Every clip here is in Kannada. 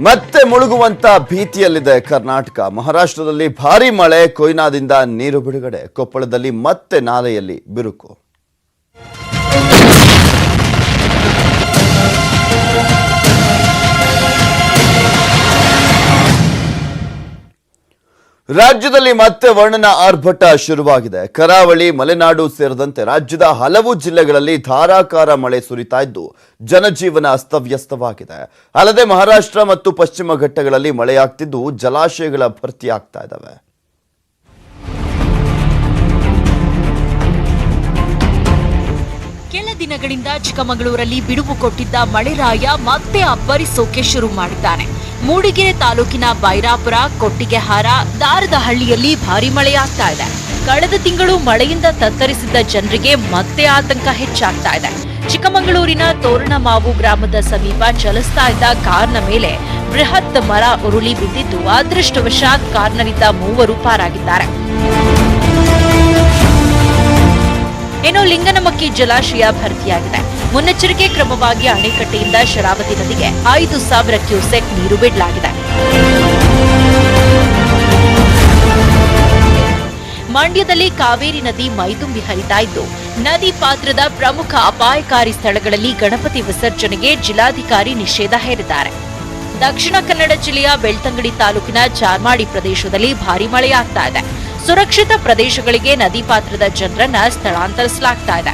ಮತ್ತೆ ಮುಳುಗುವಂತ ಭೀತಿಯಲ್ಲಿದೆ ಕರ್ನಾಟಕ. ಮಹಾರಾಷ್ಟ್ರದಲ್ಲಿ ಭಾರೀ ಮಳೆ, ಕೊಯ್ನಾದಿಂದ ನೀರು ಬಿಡುಗಡೆ. ಕೊಪ್ಪಳದಲ್ಲಿ ಮತ್ತೆ ನಾಲೆಯಲ್ಲಿ ಬಿರುಕು. ರಾಜ್ಯದಲ್ಲಿ ಮತ್ತೆ ವರ್ಣನ ಆರ್ಭಟ ಶುರುವಾಗಿದೆ. ಕರಾವಳಿ, ಮಲೆನಾಡು ಸೇರಿದಂತೆ ರಾಜ್ಯದ ಹಲವು ಜಿಲ್ಲೆಗಳಲ್ಲಿ ಧಾರಾಕಾರ ಮಳೆ ಸುರಿತಾ ಇದ್ದು ಜನಜೀವನ ಅಸ್ತವ್ಯಸ್ತವಾಗಿದೆ. ಅಲ್ಲದೆ ಮಹಾರಾಷ್ಟ್ರ ಮತ್ತು ಪಶ್ಚಿಮ ಘಟ್ಟಗಳಲ್ಲಿ ಮಳೆಯಾಗ್ತಿದ್ದು ಜಲಾಶಯಗಳ ಭರ್ತಿಯಾಗ್ತಾ ಇದ್ದಾವೆ. ಕೆಲ ದಿನಗಳಿಂದ ಚಿಕ್ಕಮಗಳೂರಲ್ಲಿ ಬಿಡುವು ಕೊಟ್ಟಿದ್ದ ಮಳೆರಾಯ ಮತ್ತೆ ಅಬ್ಬರಿಸೋಕೆ ಶುರು ಮಾಡಿದ್ದಾನೆ. ಮೂಡಿಗೆರೆ ತಾಲೂಕಿನ ಬೈರಾಪುರ, ಕೊಟ್ಟಿಗೆಹಾರ, ದಾರದಹಳ್ಳಿಯಲ್ಲಿ ಭಾರೀ ಮಳೆಯಾಗ್ತಾ ಇದೆ. ಕಳೆದ ತಿಂಗಳು ಮಳೆಯಿಂದ ತತ್ತರಿಸಿದ್ದ ಜನರಿಗೆ ಮತ್ತೆ ಆತಂಕ ಹೆಚ್ಚಾಗ್ತಾ ಇದೆ. ಚಿಕ್ಕಮಗಳೂರಿನ ತೋರಣಮಾವು ಗ್ರಾಮದ ಸಮೀಪ ಚಲಿಸ್ತಾ ಇದ್ದ ಕಾರ್ನ ಮೇಲೆ ಬೃಹತ್ ಮರ ಉರುಳಿ ಬಿದ್ದಿದ್ದು ಅದೃಷ್ಟವಶಾತ್ ಕಾರ್ನಲ್ಲಿದ್ದ 3 ಪಾರಾಗಿದ್ದಾರೆ. ಇನ್ನು ಲಿಂಗನಮಕ್ಕಿ ಜಲಾಶಯ ಭರ್ತಿಯಾಗಿದೆ. ಮುನ್ನೆಚ್ಚರಿಕೆ ಕ್ರಮವಾಗಿ ಅಣೆಕಟ್ಟೆಯಿಂದ ಶರಾವತಿ ನದಿಗೆ 5,000 ಕ್ಯೂಸೆಕ್ ನೀರು ಬಿಡಲಾಗಿದೆ. ಮಂಡ್ಯದಲ್ಲಿ ಕಾವೇರಿ ನದಿ ಮೈದುಂಬಿ ಹರಿತಾ ಇದ್ದು ನದಿ ಪಾತ್ರದ ಪ್ರಮುಖ ಅಪಾಯಕಾರಿ ಸ್ಥಳಗಳಲ್ಲಿ ಗಣಪತಿ ವಿಸರ್ಜನೆಗೆ ಜಿಲ್ಲಾಧಿಕಾರಿ ನಿಷೇಧ ಹೇರಿದ್ದಾರೆ. ದಕ್ಷಿಣ ಕನ್ನಡ ಜಿಲ್ಲೆಯ ಬೆಳ್ತಂಗಡಿ ತಾಲೂಕಿನ ಚಾರ್ಮಾಡಿ ಪ್ರದೇಶದಲ್ಲಿ ಭಾರೀ ಮಳೆಯಾಗ್ತಾ ಇದೆ. ಸುರಕ್ಷಿತ ಪ್ರದೇಶಗಳಿಗೆ ನದಿ ಪಾತ್ರದ ಜನರನ್ನ ಸ್ಥಳಾಂತರಿಸಲಾಗ್ತಾ ಇದೆ.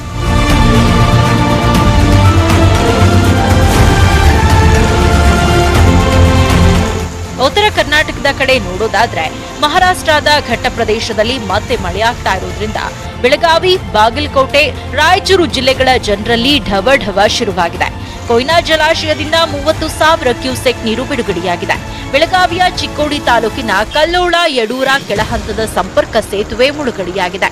ಉತ್ತರ ಕರ್ನಾಟಕದ ಕಡೆ ನೋಡೋದಾದ್ರೆ ಮಹಾರಾಷ್ಟ್ರದ ಘಟ್ಟ ಪ್ರದೇಶದಲ್ಲಿ ಮತ್ತೆ ಮಳೆಯಾಗ್ತಾ ಇರೋದ್ರಿಂದ ಬೆಳಗಾವಿ, ಬಾಗಲಕೋಟೆ, ರಾಯಚೂರು ಜಿಲ್ಲೆಗಳ ಜನರಲ್ಲಿ ಢವಢವ ಶುರುವಾಗಿದೆ. ಕೊಯ್ನಾ ಜಲಾಶಯದಿಂದ 30,000 ಕ್ಯೂಸೆಕ್ ನೀರು ಬಿಡುಗಡೆಯಾಗಿದೆ. ಬೆಳಗಾವಿಯ ಚಿಕ್ಕೋಡಿ ತಾಲೂಕಿನ ಕಲ್ಲೋಳ, ಯಡೂರ ಕೆಳಹಂತದ ಸಂಪರ್ಕ ಸೇತುವೆ ಮುಳುಗಡೆಯಾಗಿದೆ.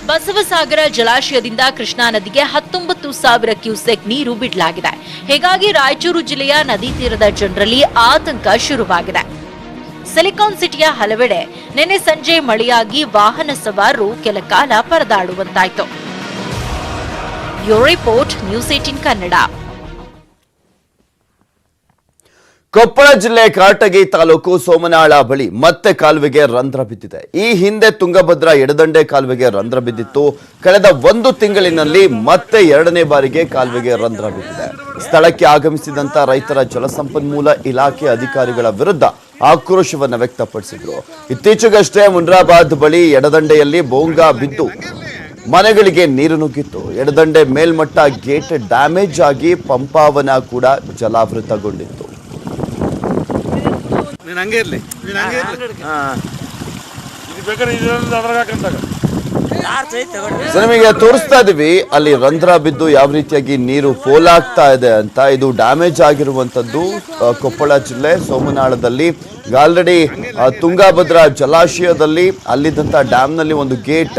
ಬಸವಸಾಗರ ಜಲಾಶಯದಿಂದ ಕೃಷ್ಣಾ ನದಿಗೆ 19,000 ಕ್ಯೂಸೆಕ್ ನೀರು ಬಿಡಲಾಗಿದೆ. ಹೀಗಾಗಿ ರಾಯಚೂರು ಜಿಲ್ಲೆಯ ನದಿ ತೀರದ ಜನರಲ್ಲಿ ಆತಂಕ ಶುರುವಾಗಿದೆ. ಸಿಲಿಕಾನ್ ಸಿಟಿಯ ಹಲವೆಡೆ ನಿನ್ನೆ ಸಂಜೆ ಮಳೆಯಾಗಿ ವಾಹನ ಸವಾರರು ಕೆಲ ಕಾಲ ಪರದಾಡುವಂತಾಯಿತು. Bureau report, news 18 Kannada. Koppal ಜಿಲ್ಲೆ ಕಾರಟಗಿ ತಾಲೂಕು ಸೋಮನಾಳ ಬಳಿ ಮತ್ತೆ ಕಾಲುವೆಗೆ ರಂಧ್ರ ಬಿದ್ದಿದೆ. ಈ ಹಿಂದೆ ತುಂಗಭದ್ರಾ ಎಡದಂಡೆ ಕಾಲುವೆಗೆ ರಂಧ್ರ ಬಿದ್ದಿತ್ತು. ಕಳೆದ 1 ತಿಂಗಳಿನಲ್ಲಿ ಮತ್ತೆ 2ನೇ ಬಾರಿಗೆ ಕಾಲುವೆಗೆ ರಂಧ್ರ ಬಿದ್ದಿದೆ. ಸ್ಥಳಕ್ಕೆ ಆಗಮಿಸಿದಂತ ರೈತರ ಜಲಸಂಪನ್ಮೂಲ ಇಲಾಖೆ ಅಧಿಕಾರಿಗಳ ವಿರುದ್ಧ ಆಕ್ರೋಶವನ್ನು ವ್ಯಕ್ತಪಡಿಸಿದ್ರು. ಇತ್ತೀಚೆಗಷ್ಟೇ ಮುನ್ರಾಬಾದ್ ಬಳಿ ಎಡದಂಡೆಯಲ್ಲಿ ಬೋಂಗಾ ಬಿದ್ದು ಮನೆಗಳಿಗೆ ನೀರು ನುಗ್ಗಿತ್ತು. ಎಡದಂಡೆ ಮೇಲ್ಮಟ್ಟ ಗೇಟ್ ಡ್ಯಾಮೇಜ್ ಆಗಿ ಪಂಪಾವನ ಕೂಡ ಜಲಾವೃತಗೊಂಡಿತ್ತು. ನಿಮಗೆ ತೋರಿಸ್ತಾ ಇದೀವಿ ಅಲ್ಲಿ ರಂಧ್ರ ಬಿದ್ದು ಯಾವ ರೀತಿಯಾಗಿ ನೀರು ಪೋಲಾಗ್ತಾ ಇದೆ ಅಂತ. ಇದು ಡ್ಯಾಮೇಜ್ ಆಗಿರುವಂತದ್ದು ಕೊಪ್ಪಳ ಜಿಲ್ಲೆ ಸೋಮನಾಳದಲ್ಲಿ. ಆಲ್ರೆಡಿ ತುಂಗಭದ್ರಾ ಜಲಾಶಯದಲ್ಲಿ ಅಲ್ಲಿದ್ದಂತ ಡ್ಯಾಮ್ನಲ್ಲಿ ಒಂದು ಗೇಟ್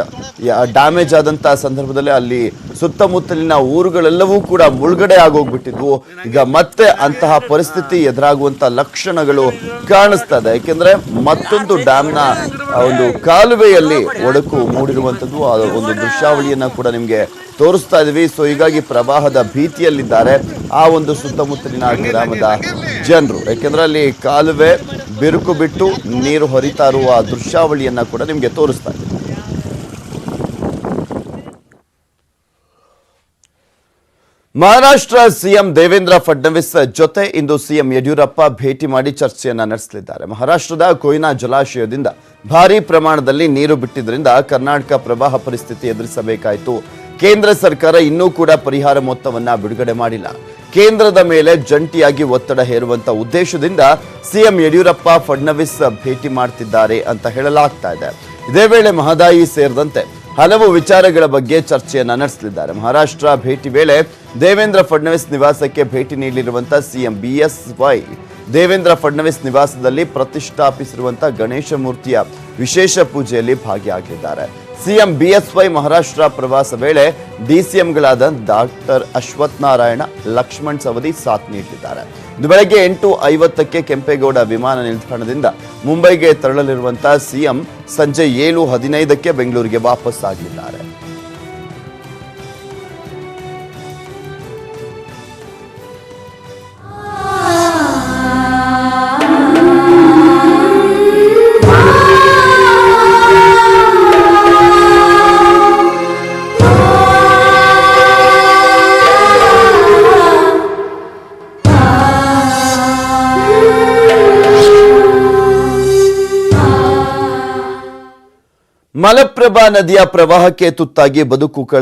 ಡ್ಯಾಮೇಜ್ ಆದಂತ ಸಂದರ್ಭದಲ್ಲಿ ಅಲ್ಲಿ ಸುತ್ತಮುತ್ತಲಿನ ಊರುಗಳೆಲ್ಲವೂ ಕೂಡ ಮುಳುಗಡೆ ಆಗೋಗ್ಬಿಟ್ಟಿದ್ವು. ಈಗ ಮತ್ತೆ ಅಂತಹ ಪರಿಸ್ಥಿತಿ ಎದುರಾಗುವಂತ ಲಕ್ಷಣಗಳು ಕಾಣಿಸ್ತಾ ಇದೆ. ಯಾಕೆಂದ್ರೆ ಮತ್ತೊಂದು ಡ್ಯಾಮ್ನ ಒಂದು ಕಾಲುವೆಯಲ್ಲಿ ಒಡಕು ಮೂಡಿರುವಂತದ್ದು ಒಂದು ದೃಶ್ಯಾವಳಿಯನ್ನ ಕೂಡ ನಿಮ್ಗೆ ತೋರಿಸ್ತಾ ಇದೀವಿ. ಸೊ ಹೀಗಾಗಿ ಪ್ರವಾಹದ ಭೀತಿಯಲ್ಲಿದ್ದಾರೆ ಆ ಒಂದು ಸುತ್ತಮುತ್ತಲಿನ ಗ್ರಾಮದ ಜನರು. ಯಾಕೆಂದ್ರೆ ಅಲ್ಲಿ ಕಾಲುವೆ ಬಿರುಕು ಬಿಟ್ಟು ನೀರು ಹರಿತಾ ಇರುವ ದೃಶ್ಯಾವಳಿಯನ್ನ ಕೂಡ ನಿಮ್ಗೆ ತೋರಿಸ್ತಾ ಇದ್ದೀವಿ. ಮಹಾರಾಷ್ಟ್ರ ಸಿಎಂ ದೇವೇಂದ್ರ ಫಡ್ನವೀಸ್ ಜೊತೆ ಇಂದು ಸಿಎಂ ಯಡಿಯೂರಪ್ಪ ಭೇಟಿ ಮಾಡಿ ಚರ್ಚೆಯನ್ನ ನಡೆಸಲಿದ್ದಾರೆ. ಮಹಾರಾಷ್ಟ್ರದ ಕೊಯ್ನಾ ಜಲಾಶಯದಿಂದ ಭಾರೀ ಪ್ರಮಾಣದಲ್ಲಿ ನೀರು ಬಿಟ್ಟಿದ್ದರಿಂದ ಕರ್ನಾಟಕ ಪ್ರವಾಹ ಪರಿಸ್ಥಿತಿ ಎದುರಿಸಬೇಕಾಯಿತು. ಕೇಂದ್ರ ಸರ್ಕಾರ ಇನ್ನೂ ಕೂಡ ಪರಿಹಾರ ಮೊತ್ತವನ್ನ ಬಿಡುಗಡೆ ಮಾಡಿಲ್ಲ. ಕೇಂದ್ರದ ಮೇಲೆ ಜಂಟಿಯಾಗಿ ಒತ್ತಡ ಹೇರುವಂತ ಉದ್ದೇಶದಿಂದ ಸಿಎಂ ಯಡಿಯೂರಪ್ಪ ಫಡ್ನವೀಸ್ ಭೇಟಿ ಮಾಡ್ತಿದ್ದಾರೆ ಅಂತ ಹೇಳಲಾಗ್ತಾ ಇದೆ. ಇದೇ ವೇಳೆ ಮಹದಾಯಿ ಸೇರಿದಂತೆ ಹಲವು ವಿಚಾರಗಳ ಬಗ್ಗೆ ಚರ್ಚೆಯನ್ನ ನಡೆಸಲಿದ್ದಾರೆ. ಮಹಾರಾಷ್ಟ್ರ ಭೇಟಿ ವೇಳೆ ದೇವೇಂದ್ರ ಫಡ್ನವೀಸ್ ನಿವಾಸಕ್ಕೆ ಭೇಟಿ ನೀಡಲಿರುವಂತಹ ಸಿಎಂ ಬಿಎಸ್ವೈ ದೇವೇಂದ್ರ ಫಡ್ನವೀಸ್ ನಿವಾಸದಲ್ಲಿ ಪ್ರತಿಷ್ಠಾಪಿಸಿರುವಂತಹ ಗಣೇಶ ಮೂರ್ತಿಯ ವಿಶೇಷ ಪೂಜೆಯಲ್ಲಿ ಭಾಗಿಯಾಗಲಿದ್ದಾರೆ. ಸಿಎಂ ಬಿಎಸ್ವೈ ಮಹಾರಾಷ್ಟ್ರ ಪ್ರವಾಸ ವೇಳೆ ಡಿಸಿಎಂಗಳಾದ ಡಾಕ್ಟರ್ ಅಶ್ವಥ್ ನಾರಾಯಣ, ಲಕ್ಷ್ಮಣ್ ಸವದಿ ಸಾಥ್ ನೀಡಲಿದ್ದಾರೆ. ಇಂದು ಬೆಳಗ್ಗೆ 8:50ಕ್ಕೆ ಕೆಂಪೇಗೌಡ ವಿಮಾನ ನಿಲ್ದಾಣದಿಂದ ಮುಂಬೈಗೆ ತೆರಳಲಿರುವಂತಹ ಸಿಎಂ ಸಂಜೆ 7:15ಕ್ಕೆ ಬೆಂಗಳೂರಿಗೆ ವಾಪಸ್ ಆಗಲಿದ್ದಾರೆ. ಮಲಪ್ರಭಾ ನದಿಯ ಪ್ರವಾಹಕ್ಕೆ ತುತ್ತಾಗಿ ಬದುಕು ಕಳೆದ